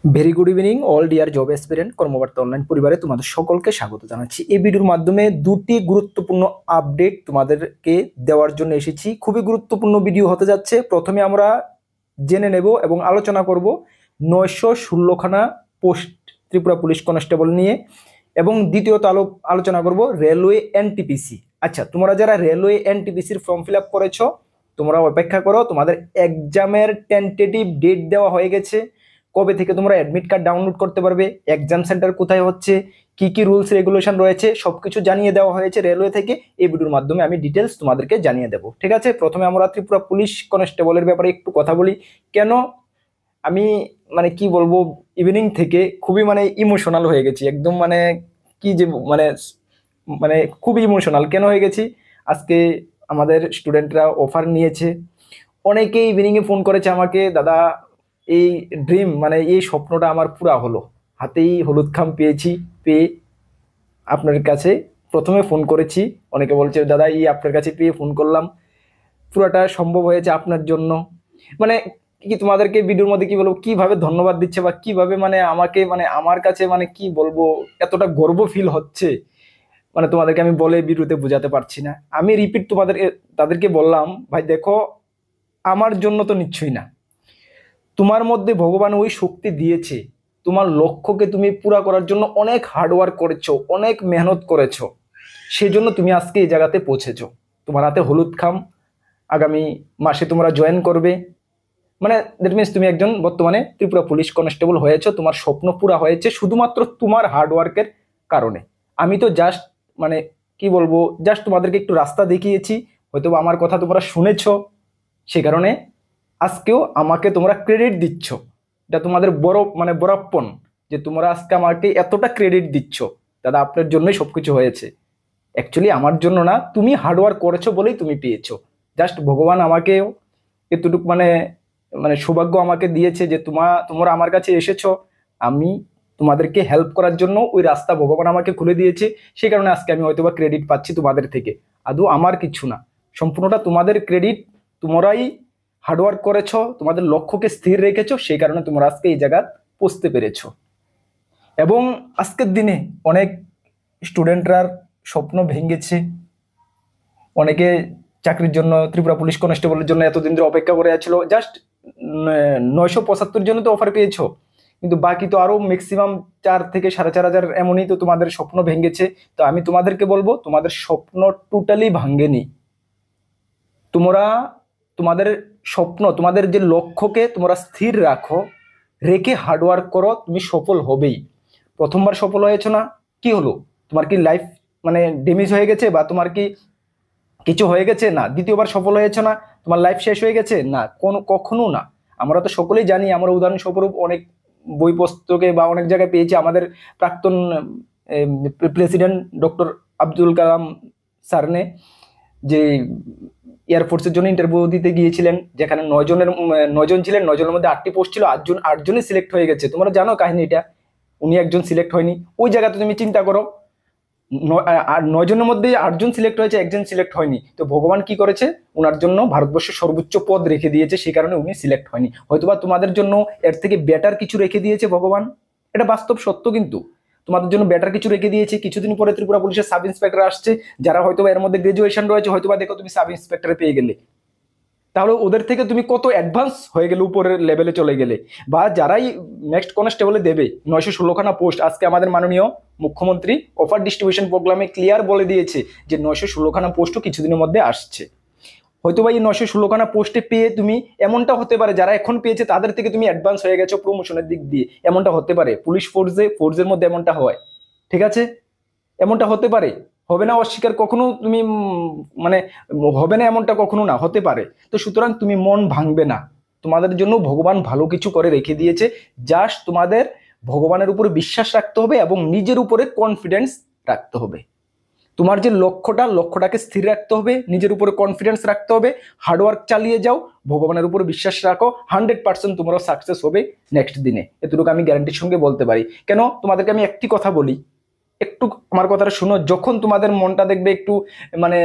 Very good evening all dear job aspirant কর্মকর্তা online পরিবারে তোমাদের সকলকে স্বাগত জানাচ্ছি। এই ভিডিওর মাধ্যমে দুটি গুরুত্বপূর্ণ আপডেট তোমাদেরকে দেওয়ার জন্য এসেছি। খুবই গুরুত্বপূর্ণ ভিডিও হতে যাচ্ছে। প্রথমে আমরা জেনে নেব এবং আলোচনা করব 916খানা পোস্ট ত্রিপুরা পুলিশ কনস্টেবল নিয়ে, এবং দ্বিতীয়ত আলোচনা করব রেলওয়ে এনটিপিসি। আচ্ছা, তোমরা যারা রেলওয়ে এনটিপিসির ফর্ম ফিল আপ করেছো তোমরা অপেক্ষা করো, তোমাদের এক্সামের টেন্টেটিভ ডেট দেওয়া হয়ে গেছে। কবে থেকে তোমরা অ্যাডমিট কার্ড ডাউনলোড করতে পারবে, এক্সাম সেন্টার কোথায় হচ্ছে, কি কি রুলস রেগুলেশন রয়েছে সবকিছু জানিয়ে দেওয়া হয়েছে রেলওয়ে থেকে। এই ভিডিওর মাধ্যমে আমি ডিটেলস তোমাদেরকে জানিয়ে দেবো, ঠিক আছে? প্রথমে আমরা ত্রিপুরা পুলিশ কনস্টেবলের ব্যাপারে একটু কথা বলি। কেন আমি কি বলবো, ইভিনিং থেকে খুবই ইমোশনাল হয়ে গেছি, একদম কি যে মানে মানে খুবই ইমোশনাল কেন হয়ে গেছি। আজকে আমাদের স্টুডেন্টরা অফার নিয়েছে, অনেকেই ইভিনিংয়ে ফোন করেছে আমাকে, দাদা এই ড্রিম এই স্বপ্নটা আমার পুরা হলো, হাতেই হলুদ খাম পেয়েছি, পেয়ে আপনার কাছে প্রথমে ফোন করেছি। অনেকে বলছে দাদা এই আপনার কাছে পেয়ে ফোন করলাম, পুরাটা সম্ভব হয়েছে আপনার জন্য। মানে কি তোমাদেরকে ভিডিওর মধ্যে কি বলবো, কিভাবে ধন্যবাদ দিচ্ছে বা কিভাবে আমাকে আমার কাছে কি বলবো, এতটা গর্ব ফিল হচ্ছে, তোমাদেরকে আমি বলে ভিডিওতে বোঝাতে পারছি না। আমি রিপিট তাদেরকে বললাম, ভাই দেখো আমার জন্য তো নিচ্ছই না, তোমার মধ্যে ভগবান ওই শক্তি দিয়েছে, তোমার লক্ষ্যকে তুমি পুরা করার জন্য অনেক হার্ডওয়ার্ক করেছো, অনেক মেহনত করেছো, সেজন্য তুমি আজকে এই জায়গাতে পৌঁছেছো। তোমার হাতে হলুদ খাম, আগামী মাসে তোমরা জয়েন করবে, দ্যাট মিনস তুমি একজন বর্তমানে ত্রিপুরা পুলিশ কনস্টেবল হয়েছো, তোমার স্বপ্ন পুরা হয়েছে শুধুমাত্র তোমার হার্ডওয়ার্কের কারণে। আমি তো জাস্ট কি বলবো, জাস্ট তোমাদেরকে একটু রাস্তা দেখিয়েছি, হয়তো আমার কথা তোমরা শুনেছো, সে কারণে আজকেও আমাকে তোমরা ক্রেডিট দিচ্ছ। এটা তোমাদের বড় বড়াপ্পন যে তোমরা আজকে আমাকে এতটা ক্রেডিট দিচ্ছ। দাদা আপনার জন্যই সবকিছু হয়েছে, অ্যাকচুয়ালি আমার জন্য না, তুমি হার্ডওয়ার্ক করেছো বলেই তুমি পেয়েছো। জাস্ট ভগবান আমাকেও এতটুকু সৌভাগ্য আমাকে দিয়েছে যে তোমরা আমার কাছে এসেছো, আমি তোমাদেরকে হেল্প করার জন্য ওই রাস্তা ভগবান আমাকে খুলে দিয়েছে। সেই কারণে আজকে আমি হয়তোবা ক্রেডিট পাচ্ছি তোমাদের থেকে, আদৌ আমার কিছু না, সম্পূর্ণটা তোমাদের ক্রেডিট। তোমরাই হার্ডওয়ার্ক করেছো, তোমাদের লক্ষ্যকে স্থির রেখেছো, সেই কারণে তোমরা আজকে এই জায়গায় পৌঁছতে পেরেছো। এবং আজকের দিনে অনেক স্টুডেন্টরার স্বপ্ন ভেঙেছে, অনেকে চাকরির জন্য ত্রিপুরা পুলিশ কনস্টেবলের জন্য এতদিন ধরে অপেক্ষা করে আছিল, জাস্ট 975 জন্য তো অফার পেয়েছো, কিন্তু বাকি তো আরো ম্যাক্সিমাম 4 থেকে 4,500 এমনই তো তোমাদের স্বপ্ন ভেঙেছে। তো আমি তোমাদেরকে বলবো, তোমাদের স্বপ্ন টোটালি ভাঙ্গেনি। তোমরা তোমাদের স্বপ্ন, তোমাদের যে লক্ষ্যকে তোমরা স্থির রাখো, রেখে হার্ডওয়ার্ক করো, তুমি সফল হবেই। প্রথমবার সফল হয়েছো না, কি হলো, তোমার কি লাইফ ড্যামেজ হয়ে গেছে বা তোমার কি কিছু হয়ে গেছে? না। দ্বিতীয়বার সফল হয়েছে না, তোমার লাইফ শেষ হয়ে গেছে? না, কখনো না। আমরা তো সকলেই জানি, আমরা উদাহরণস্বরূপ অনেক বই পুস্তকে বা অনেক জায়গায় পেয়েছি, আমাদের প্রাক্তন প্রেসিডেন্ট ডক্টর আব্দুল কালাম স্যারনে যে এয়ারফোর্সের জন্য ইন্টারভিউ দিতে গিয়েছিলেন, যেখানে 9জন ছিলেন, 9জনের মধ্যে 8টি পোস্ট ছিল, 8জনই সিলেক্ট হয়ে গেছে। তোমরা জানো কাহিনীটা, উনি একজন সিলেক্ট হয়নি। ওই জায়গাতে তুমি চিন্তা করো, 9জনের মধ্যে 8জন সিলেক্ট হয়েছে, একজন সিলেক্ট হয়নি। তো ভগবান কি করেছে, ওনার জন্য ভারতবর্ষের সর্বোচ্চ পদ রেখে দিয়েছে, সেই কারণে উনি সিলেক্ট হয়নি। হয়তোবা তোমাদের জন্য এর থেকে বেটার কিছু রেখে দিয়েছে ভগবান, এটা বাস্তব সত্য। কিন্তু তোমাদের জন্য বেটার কিছু রেখে দিয়েছে। কিছুদিন পরে ত্রিপুরা পুলিশের সাব ইন্সপেক্টর আসছে, যারা হয়তোবা এর মধ্যে গ্রাজুয়েশন রয়েছে, হয়তোবা দেখো তুমি সাব ইন্সপেক্টরে পেয়ে গেলে, তাহলে ওদের থেকে তুমি কত অ্যাডভান্স হয়ে গেলে, উপরের লেভেলে চলে গেলে। বা যারাই নেক্সট কনস্টেবলে দেবে 916খানা পোস্ট, আজকে আমাদের মাননীয় মুখ্যমন্ত্রী অফার ডিস্ট্রিবিউশন প্রোগ্রামে ক্লিয়ার বলে দিয়েছে যে 916খানা পোস্টও কিছুদিনের মধ্যে আসছে। হয়তোবা এই 916খানা পোস্টে পেয়ে তুমি, এমনটা হতে পারে যারা এখন পেয়েছে তাদের থেকে তুমি অ্যাডভান্স হয়ে গেছো প্রমোশনের দিক দিয়ে, এমনটা হতে পারে। পুলিশ ফোর্সের মধ্যে এমনটা হয়, ঠিক আছে? এমনটা হতে পারে, হবে না অস্বীকার কখনো তুমি হবে না এমনটা কখনো না, হতে পারে। তো সুতরাং তুমি মন ভাঙবে না, তোমাদের জন্য ভগবান ভালো কিছু করে রেখে দিয়েছে। জাস্ট তোমাদের ভগবানের উপরে বিশ্বাস রাখতে হবে এবং নিজের উপরে কনফিডেন্স রাখতে হবে। তোমার যে লক্ষ্যটাকে স্থির রাখতে হবে, নিজের উপরে কনফিডেন্স রাখতে হবে, হার্ডওয়ার্ক চালিয়ে যাও, ভগবানের উপরে বিশ্বাস রাখো, 100% তোমরা সাকসেস হবে নেক্সট দিনে। এতটুকু আমি গ্যারান্টির সঙ্গে বলতে পারি। কেন, তোমাদেরকে আমি একটি কথা বলি, একটু আমার কথাটা শুনো, যখন তোমাদের মনটা দেখবে একটু মানে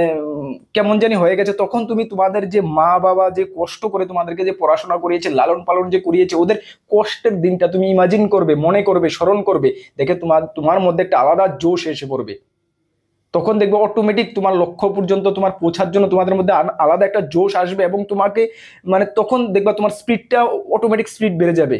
কেমন জানি হয়ে গেছে, তখন তুমি তোমাদের যে মা বাবা যে কষ্ট করে তোমাদেরকে যে পড়াশোনা করিয়েছে, লালন পালন যে করিয়েছে, ওদের কষ্টের দিনটা তুমি ইমাজিন করবে, মনে করবে, স্মরণ করবে, দেখে তোমার তোমার মধ্যে একটা আলাদা জোশ এসে পড়বে। তখন দেখবে অটোমেটিক তোমার লক্ষ্য পর্যন্ত তোমার পৌঁছার জন্য তোমাদের মধ্যে আলাদা একটা জোশ আসবে, এবং তোমাকে মানে তখন দেখবা তোমার স্পিডটা অটোমেটিক স্পিড বেড়ে যাবে।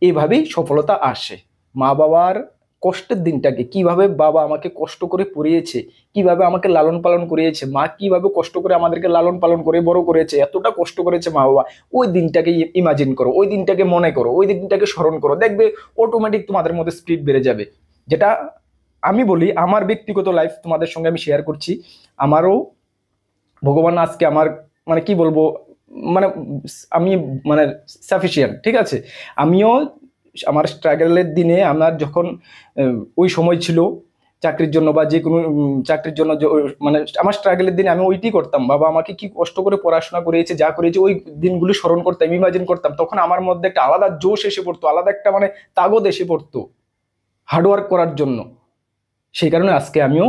এইভাবেই সফলতা আসে। মা বাবার কষ্টের দিনটাকে, কিভাবে বাবা আমাকে কষ্ট করে পড়িয়েছে, কিভাবে আমাকে লালন পালন করিয়েছে, মা কিভাবে কষ্ট করে আমাদেরকে লালন পালন করে বড় করেছে, এতটা কষ্ট করেছে মা বাবা, ওই দিনটাকে ইমাজিন করো, ওই দিনটাকে মনে করো, ওই দিনটাকে স্মরণ করো, দেখবে অটোমেটিক তোমাদের মধ্যে স্পিড বেড়ে যাবে। যেটা আমি বলি, আমার ব্যক্তিগত লাইফ তোমাদের সঙ্গে আমি শেয়ার করছি। আমারও ভগবান আজকে আমার মানে কি বলবো, মানে আমি মানে সাফিসিয়েন্ট, ঠিক আছে। আমিও আমার স্ট্রাগলের দিনে আমার যখন ওই সময় ছিল চাকরির জন্য বা যে কোনো চাকরির জন্য মানে আমার স্ট্রাগলের দিনে আমি ওইটি করতাম, বাবা আমাকে কি কষ্ট করে পড়াশোনা করিয়েছে, যা করেছে, ওই দিনগুলি স্মরণ করতাম, ইমাজিন করতাম। তখন আমার মধ্যে একটা আলাদা জোশ এসে পড়তো, আলাদা একটা মানে তাগদ এসে পড়তো হার্ডওয়ার্ক করার জন্য। সেই কারণে আজকে আমিও,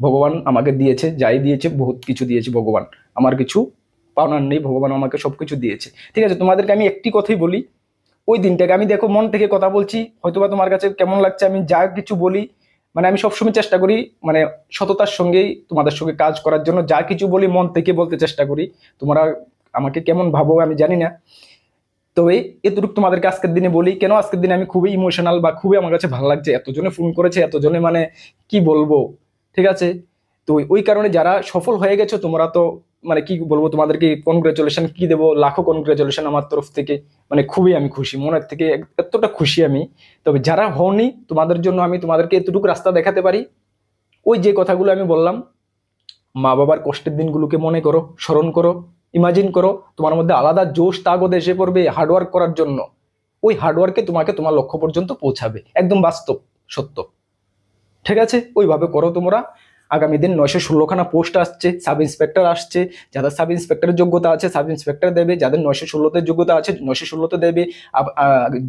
ভগবান আমাকে দিয়েছে, যাই দিয়েছে, বহুত কিছু দিয়েছে ভগবান, আমার কিছু পাওনার নেই, ভগবান আমাকে সবকিছু দিয়েছে। ঠিক আছে, তোমাদেরকে আমি একটি কথাই বলি, ওই দিনটাকে আমি দেখো মন থেকে কথা বলছি, হয়তোবা তোমার কাছে কেমন লাগছে, আমি যা কিছু বলি মানে আমি সবসময় চেষ্টা করি মানে সততার সঙ্গেই তোমাদের সঙ্গে কাজ করার জন্য, যা কিছু বলি মন থেকে বলতে চেষ্টা করি। তোমরা আমাকে কেমন ভাবো আমি জানি না, তবে এতটুকু তোমাদেরকে আজকের দিনে বলি। কেন আজকের দিনে আমি খুবই ইমোশনাল বা খুবই আমার কাছে ভালো লাগছে, এতজনে ফোন করেছে, এতজনে মানে কি বলবো, ঠিক আছে। তো ওই কারণে যারা সফল হয়ে গেছো তোমরা তো মানে কি বলবো, তোমাদেরকে কনগ্রাচুলেশন কি দেবো, লাখো কনগ্রাচুলেশন আমার তরফ থেকে। মানে খুবই আমি খুশি, মনের থেকে এতটা খুশি আমি। তবে যারা হওনি তোমাদের জন্য আমি তোমাদেরকে এতটুকু রাস্তা দেখাতে পারি, ওই যে কথাগুলো আমি বললাম, মা বাবার কষ্টের দিনগুলোকে মনে করো, স্মরণ করো, ইমাজিন করো, তোমার মধ্যে আলাদা জোশ তাগদ এসে পড়বে হার্ডওয়ার্ক করার জন্য। ওই হার্ডওয়ার্কে তোমাকে তোমার লক্ষ্য পর্যন্ত পৌঁছাবে, একদম বাস্তব সত্য, ঠিক আছে। ওইভাবে করো তোমরা। আগামী দিন 916খানা পোস্ট আসছে, সাব ইন্সপেক্টর আসছে, যাদের সাব ইন্সপেক্টরের যোগ্যতা আছে সাব ইন্সপেক্টর দেবে, যাদের 916তে যোগ্যতা আছে 916তে দেবে।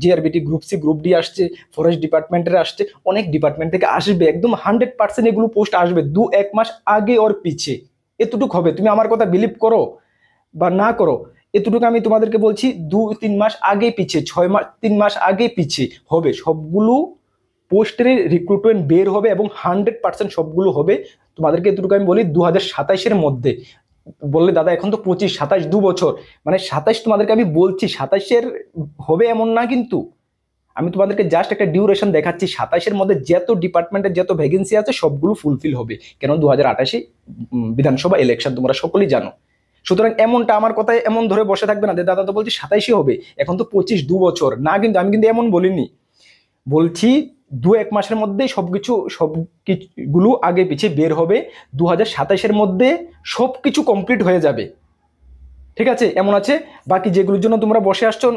GRBT, group C, group D আসছে, ফরেস্ট ডিপার্টমেন্টের আসছে, অনেক ডিপার্টমেন্ট থেকে আসবে, একদম 100% এগুলো পোস্ট আসবে 2-1 মাস আগে ওর পিছে। এতটুকু হবে, তুমি আমার কথা বিলিভ করো বা না করো, এতটুকু আমি তোমাদেরকে বলছি, 2-3 মাস আগে পিছে, 6 মাস, 3 মাস আগে পিছে হবে সবগুলো পোস্টের রিক্রুটমেন্ট বের হবে, এবং 100% সবগুলো হবে। তোমাদেরকে এতটুকু আমি বলি 2027-এর মধ্যে। বললে দাদা এখন তো 25-27 2 বছর, মানে 27 তোমাদেরকে আমি বলছি, 27-এর হবে এমন না, কিন্তু আমি তোমাদেরকে জাস্ট একটা ডিউরেশন দেখাচ্ছি। 27-এর মধ্যে যত ডিপার্টমেন্টের যত ভ্যাকেন্সি আছে সবগুলো ফুলফিল হবে, কেন 2028-এ বিধানসভা ইলেকশন তোমরা সকলেই জানো। সুতরাং এমনটা আমার কথায় এমন ধরে বসে থাকবে না যে দাদা তো বলছি 27-এ হবে, এখন তো 25 2 বছর না, কিন্তু আমি কিন্তু এমন বলিনি, বলছি 2-1 মাসের মধ্যেই সবগুলো আগে পিছিয়ে বের হবে, 2027-এর মধ্যে সবকিছু কমপ্লিট হয়ে যাবে, ঠিক আছে। এমন আছে বাকি যেগুলোর জন্য তোমরা বসে আসছো,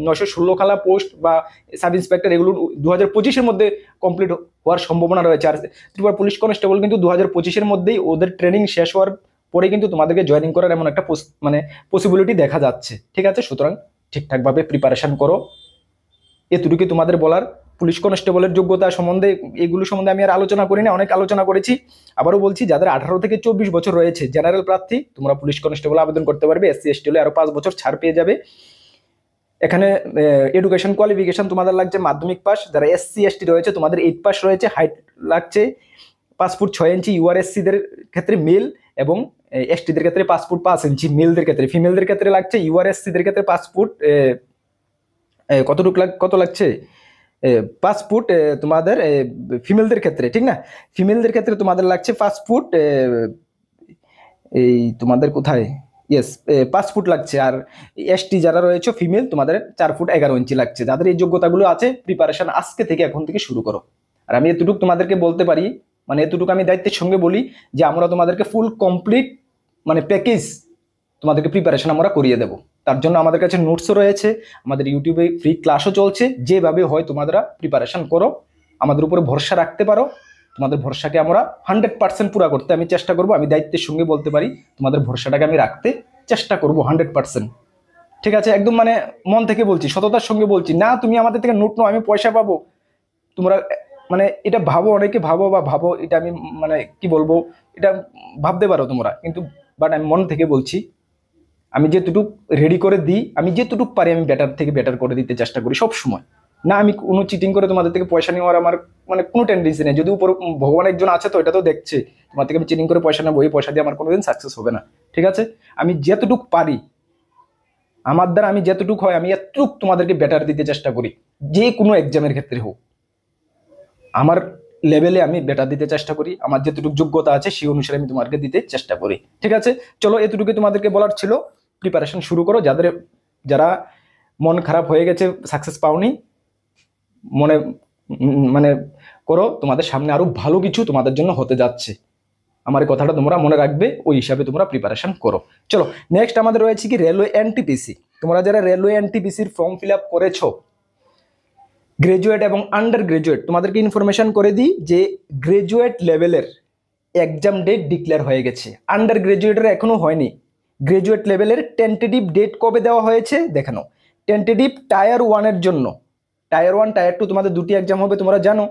916 খালা পোস্ট বা সাব ইন্সপেক্টর, এগুলো 2025-এর মধ্যে কমপ্লিট হওয়ার সম্ভাবনা রয়েছে। আর ত্রিপুরা পুলিশ কনস্টেবল কিন্তু 2025-এর মধ্যেই ওদের ট্রেনিং শেষ হওয়ার পরে কিন্তু তোমাদেরকে জয়েনিং করার এমন একটা মানে পসিবিলিটি দেখা যাচ্ছে, ঠিক আছে। সুতরাং ঠিকঠাকভাবে প্রিপারেশন করো, এতটুকু তোমাদের বলার। পুলিশ কনস্টেবলের যোগ্যতা সম্বন্ধে, এগুলো সম্বন্ধে আমি আর আলোচনা করি না, অনেক আলোচনা করেছি। আবারও বলছি, যাদের 18 থেকে 24 বছর রয়েছে জেনারেল প্রার্থী, তোমরা পুলিশ কনস্টেবল আবেদন করতে পারবে। SC ST হলে আরো 5 বছর ছাড় পেয়ে যাবে। এখানে এডুকেশন কোয়ালিফিকেশন তোমাদের লাগছে মাধ্যমিক পাস, যারা SC ST রয়েছে তোমাদের 8 পাস রয়েছে, হাইট লাগছে 5 ফুট 6 ইঞ্চি, URSC দের ক্ষেত্রে মেল, এবং ST দের ক্ষেত্রে 5 ফুট 5 ইঞ্চি, মেলদের ক্ষেত্রে। ফিমেলদের ক্ষেত্রে লাগছে, URSC দের ক্ষেত্রে 5 ফুট কত লাগছে 5 ফুট তোমাদের ফিমেলদের ক্ষেত্রে, ঠিক না। ফিমেলদের ক্ষেত্রে তোমাদের লাগছে 5 ফুট, এই তোমাদের কোথায়, ইয়েস 5 ফুট লাগছে। আর ST যারা রয়েছে ফিমেল, তোমাদের 4 ফুট 11 ইঞ্চি লাগছে। যাদের এই যোগ্যতাগুলো আছে, প্রিপারেশন আজকে থেকে, এখন থেকে শুরু করো। আর আমি এতটুকু তোমাদেরকে বলতে পারি, মানে এতটুকু আমি দায়িত্বের সঙ্গে বলি, যে আমরা তোমাদেরকে ফুল কমপ্লিট মানে প্যাকেজ তোমাদেরকে প্রিপারেশন আমরা করিয়ে দেবো। তার জন্য আমাদের কাছে নোটসও রয়েছে, আমাদের ইউটিউবে ফ্রি ক্লাসও চলছে। যেভাবে হয় তোমরা প্রিপারেশন করো, আমাদের উপরে ভরসা রাখতে পারো। তোমাদের ভরসাকে আমরা 100% পুরা করতে আমি চেষ্টা করবো। আমি দায়িত্বের সঙ্গে বলতে পারি, তোমাদের ভরসাটাকে আমি রাখতে চেষ্টা করবো 100%, ঠিক আছে। একদম মানে মন থেকে বলছি, সততার সঙ্গে বলছি না, তুমি আমাদের থেকে নোট নাও, আমি পয়সা পাবো, তোমরা মানে এটা ভাবো, অনেকে ভাবো বা ভাবো, এটা আমি মানে কি বলবো, এটা ভাবতে পারো তোমরা, কিন্তু বাট আমি মন থেকে বলছি, আমি যেটুক রেডি করে দিই, আমি যেটুক পারি আমি বেটার থেকে বেটার করে দিতে চেষ্টা করি সব সময়। না আমি কোনো চিটিং করে তোমাদের থেকে পয়সা নেওয়ার আমার মানে কোনো টেন্ডেন্সি নেই। যদি উপর ভগবান একজন আছে তো এটা তো দেখছে, তোমার থেকে আমি চিটিং করে পয়সা নেবো, এই পয়সা দিয়ে আমার কোনোদিন সাকসেস হবে না। ঠিক আছে, আমি যেতটুক পারি, আমার দ্বারা আমি যেতটুক হয় আমি এতটুক তোমাদেরকে বেটার দিতে চেষ্টা করি, যে কোনো এক্সামের ক্ষেত্রে হোক আমার লেভেলে আমি বেটার দিতে চেষ্টা করি, আমার যেটুকু যোগ্যতা আছে সেই অনুসারে আমি তোমাদেরকে দিতে চেষ্টা করি। ঠিক আছে, চলো এতটুকু তোমাদেরকে বলার ছিল। প্রিপারেশন শুরু করো, যারা মন খারাপ হয়ে গেছে, সাকসেস পাওনি, মনে মানে করো, তোমাদের সামনে আরো ভালো কিছু তোমাদের জন্য হতে যাচ্ছে। আমার এই কথাটা তোমরা মনে রাখবে, ওই হিসাবে তোমরা প্রিপারেশন করো। চলো নেক্সট আমাদের রয়েছে কি রেলওয়ে এনটিপিসি। তোমরা যারা রেলওয়ে এনটিপিসির ফর্ম ফিল আপ করেছো, গ্রাজুয়েট এবং আন্ডার গ্রাজুয়েট, তোমাদেরকে ইনফরমেশন করে দিই যে গ্রাজুয়েট লেভেলের এক্সাম ডেট ডিক্লেয়ার হয়ে গেছে, আন্ডার গ্রাজুয়েটের এখনো হয়নি। গ্রাজুয়েট লেভেলের টেন্টেটিভ ডেট কবে দেওয়া হয়েছে দেখানো। টেন্টেটিভ টায়ার ওয়ানের জন্য, টায়ার ওয়ান টায়ার টু তোমাদের দুটি এক্সাম হবে তোমরা জানো।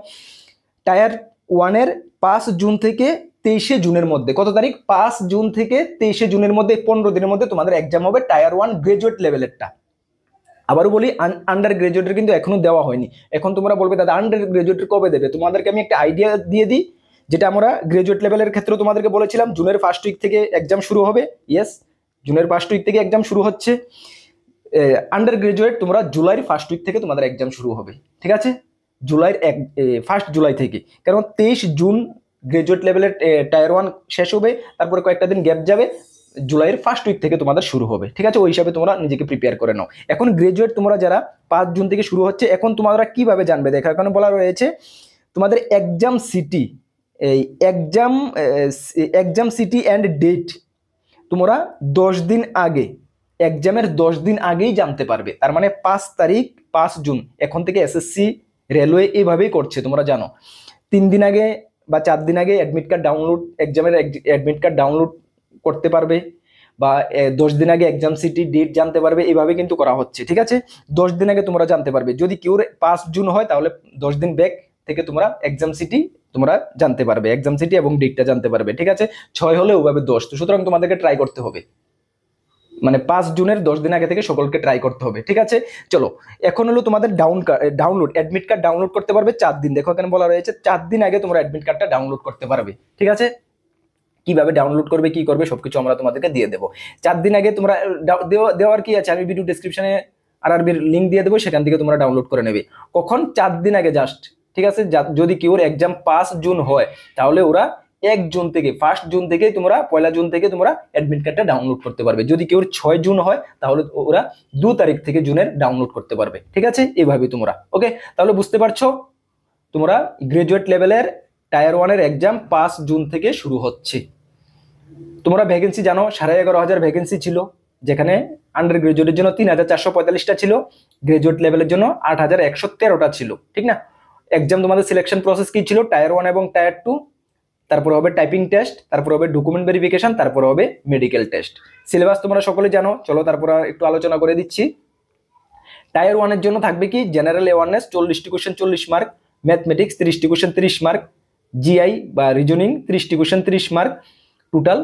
টায়ার ওয়ানের 5 জুন থেকে 23 জুনের মধ্যে, কত তারিখ, 5 জুন থেকে 23 জুনের মধ্যে, 15 দিনের মধ্যে তোমাদের এক্সাম হবে টায়ার ওয়ান গ্রাজুয়েট লেভেলেরটা। আবারও বলি, আন্ডার গ্রাজুয়েটের কিন্তু এখনো দেওয়া হয়নি। এখন তোমরা বলবে দাদা আন্ডার গ্রাজুয়েটের কবে দেবে, তোমাদেরকে আমি একটা আইডিয়া দিয়ে দিই, যেটা আমরা গ্রাজুয়েট লেভেলের ক্ষেত্রে তোমাদেরকে বলেছিলাম জুনের ফার্স্ট উইক থেকে এক্সাম শুরু হবে। ইয়েস, জুনের ফার্স্ট উইক থেকে এক্সাম শুরু হচ্ছে। আন্ডার গ্রাজুয়েট তোমরা জুলাইয়ের ফার্স্ট উইক থেকে তোমাদের এক্সাম শুরু হবে। ঠিক আছে, জুলাইয়ের 1 জুলাই থেকে, কারণ 23 জুন গ্রাজুয়েট লেভেলের টায়ার ওয়ান শেষ হবে, তারপরে কয়েকটা দিন গ্যাপ যাবে, জুলাইয়ের ফার্স্ট উইক থেকে তোমাদের শুরু হবে। ঠিক আছে, ওই হিসাবে তোমরা নিজেকে প্রিপেয়ার করে নাও। এখন গ্রাজুয়েট তোমরা যারা 5 জুন থেকে শুরু হচ্ছে, এখন তোমরা কিভাবে জানবে দেখো, এখানে বলা রয়েছে তোমাদের এক্সাম সিটি, এই এক্সাম সিটি অ্যান্ড ডেট তোমরা 10 দিন আগে, এক্সামের 10 দিন আগেই জানতে পারবে। তার মানে 5 তারিখ 5 জুন এখন থেকে এসএসসি রেলওয়ে এইভাবেই করছে, তোমরা জানো। 3 দিন আগে বা 4 দিন আগে অ্যাডমিট কার্ড ডাউনলোড, এক্সামের অ্যাডমিট কার্ড ডাউনলোড করতে পারবে, বা 10 দিন আগে এক্সাম সিটি ডেট জানতে পারবে, এইভাবে কিন্তু করা হচ্ছে। ঠিক আছে, 10 দিন আগে তোমরা জানতে পারবে। যদি কেউ 5 জুন হয় তাহলে 10 দিন ব্যাক থেকে তোমরা এক্সাম সিটি তোমরা জানতে পারবে, এক্সাম সিটি এবং ডেটটা জানতে পারবে। ঠিক আছে, 6 হলে ওভাবে 10, তো সুতরাং তোমাদেরকে ট্রাই করতে হবে, মানে 5 জুনের 10 দিন আগে থেকে সকলকে ট্রাই করতে হবে। ঠিক আছে, চলো এখন হলো তোমাদের ডাউনলোড, অ্যাডমিট কার্ড ডাউনলোড করতে পারবে 4 দিন, দেখো এখানে বলা রয়েছে 4 দিন আগে তোমরা অ্যাডমিট কার্ডটা ডাউনলোড করতে পারবে। ঠিক আছে, কিভাবে ডাউনলোড করবে, কি করবে, সবকিছু আমরা তোমাদেরকে দিয়ে দেবো। 4 দিন আগে তোমরা দেওয়ার কি আছে, আমি ভিডিও ডেসক্রিপশনে আরআরবির লিঙ্ক দিয়ে দেবো, সেখান থেকে তোমরা ডাউনলোড করে নেবে। কখন, 4 দিন আগে জাস্ট। ঠিক আছে, যদি কেউ এক্সাম 5 জুন হয় তাহলে ওরা 1 জুন থেকে, 1 জুন থেকে তোমরা 1 জুন থেকে তোমরা অ্যাডমিট কার্ডটা ডাউনলোড করতে পারবে। যদি কেউ 6 জুন হয় তাহলে ওরা 2 তারিখ থেকে জুনের ডাউনলোড করতে পারবে। ঠিক আছে, এইভাবে তোমরা ওকে, তাহলে বুঝতে পারছো তোমরা গ্রাজুয়েট লেভেলের টায়ার ওয়ানের এক্সাম 5 জুন থেকে শুরু হচ্ছে। তোমরা ভ্যাকেন্সি জানো, 11,500 ভ্যাকেন্সি ছিল, যেখানে আন্ডার গ্রাজুয়েটের জন্য 3,445টা ছিল, গ্রাজুয়েট লেভেলের জন্য 8,113টা ছিল। ঠিক না, এক্সাম তোমাদের সিলেকশন প্রসেস কি ছিল, টায়ার ওয়ান এবং টায়ার টু, তারপর হবে টাইপিং টেস্ট, তারপর হবে ডকুমেন্ট ভেরিফিকেশন, তারপর হবে মেডিকেল টেস্ট। সিলেবাস তোমরা সকলে জানো, চলো তারপর একটু আলোচনা করে দিচ্ছি। টায়ার ওয়ানের জন্য থাকবে কি, জেনারেল অ্যাওয়ারনেস 40টি কোশ্চেন 40 মার্ক, ম্যাথমেটিক্স 30টি কোশ্চেন 30 মার্ক, জিআই বা রিজনিং 30টি কোশ্চেন 30 মার্ক, টোটাল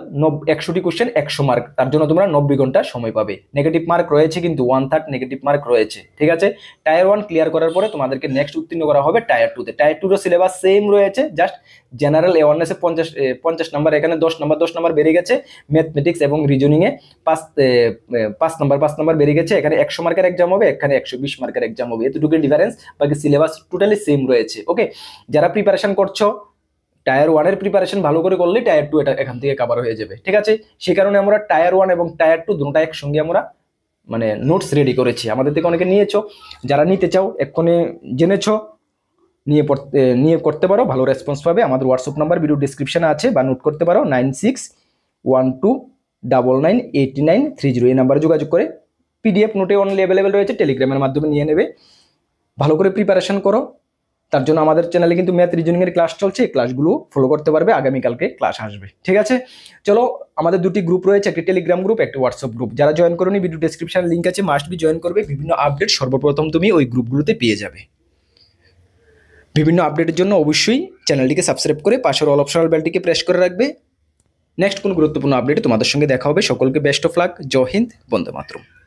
100টি কোশ্চেন 100 মার্ক। তার জন্য তোমরা 90 ঘন্টা সময় পাবে। নেগেটিভ মার্ক রয়েছে কিন্তু 1/3 নেগেটিভ মার্ক রয়েছে। ঠিক আছে, টায়ার ওয়ান ক্লিয়ার করার পরে তোমাদেরকে নেক্সট উত্তীর্ণ করা হবে টায়ার টুতে। টায়ার টুর সিলেবাস সেম রয়েছে, জাস্ট জেনারেল অ্যাওয়ারনেসে 50 নাম্বার, এখানে 10 নাম্বার বেড়ে গেছে, ম্যাথমেটিক্স এবং রিজনিং এ 5 নাম্বার বেড়ে গেছে। এখানে 100 মার্কের এক্সাম হবে, এখানে 120 মার্কের এক্সাম হবে, এতটুকু ডিফারেন্স, বাকি সিলেবাস টোটালি সেম রয়েছে। ওকে, যারা প্রিপারেশন করছো, টায়ার ওয়ানের প্রিপারেশন ভালো করে করলে টায়ার টু এটা এখান থেকে কভার হয়ে যাবে। ঠিক আছে, সে কারণে আমরা টায়ার ওয়ান এবং টায়ার টু দুটোটা একসঙ্গে আমরা মানে নোটস রেডি করেছি। আমাদের থেকে অনেকে নিয়েছো, যারা নিতে চাও এক্ষুনি জেনেছো, নিয়ে করতে পারো, ভালো রেসপন্স পাবে। আমাদের হোয়াটসঅ্যাপ নাম্বার ভিডিও ডিসক্রিপশনে আছে, বা নোট করতে পারো 9612998930, এই নাম্বারে যোগাযোগ করে পিডিএফ নোটে অনলি অ্যাভেলেবেল রয়েছে, টেলিগ্রামের মাধ্যমে নিয়ে নেবে। ভালো করে প্রিপারেশন করো, তার জন্য আমাদের চ্যানেলে কিন্তু ম্যাথ রিজনিং এর ক্লাস চলছে, এই ক্লাসগুলো ফলো করতে পারবে, আগামীকালকে ক্লাস আসবে। ঠিক আছে, চলো আমাদের দুটি গ্রুপ রয়েছে, একটি টেলিগ্রাম গ্রুপ, একটা হোয়াটসঅ্যাপ গ্রুপ। যারা জয়েন করোনি, ভিডিও ডেসক্রিপশনে লিঙ্ক আছে, মাস্ট বি জয়েন করবে, বিভিন্ন আপডেট সর্বপ্রথম তুমি ওই গ্রুপগুলোতে পেয়ে যাবে। বিভিন্ন আপডেটের জন্য অবশ্যই চ্যানেলটিকে সাবস্ক্রাইব করে পাশের অল অপশনাল বেলটিকে প্রেস করে রাখবে। নেক্সট কোনো গুরুত্বপূর্ণ আপডেটে তোমাদের সঙ্গে দেখা হবে। সকলকে best of luck. Jai Hind, Vande Mataram.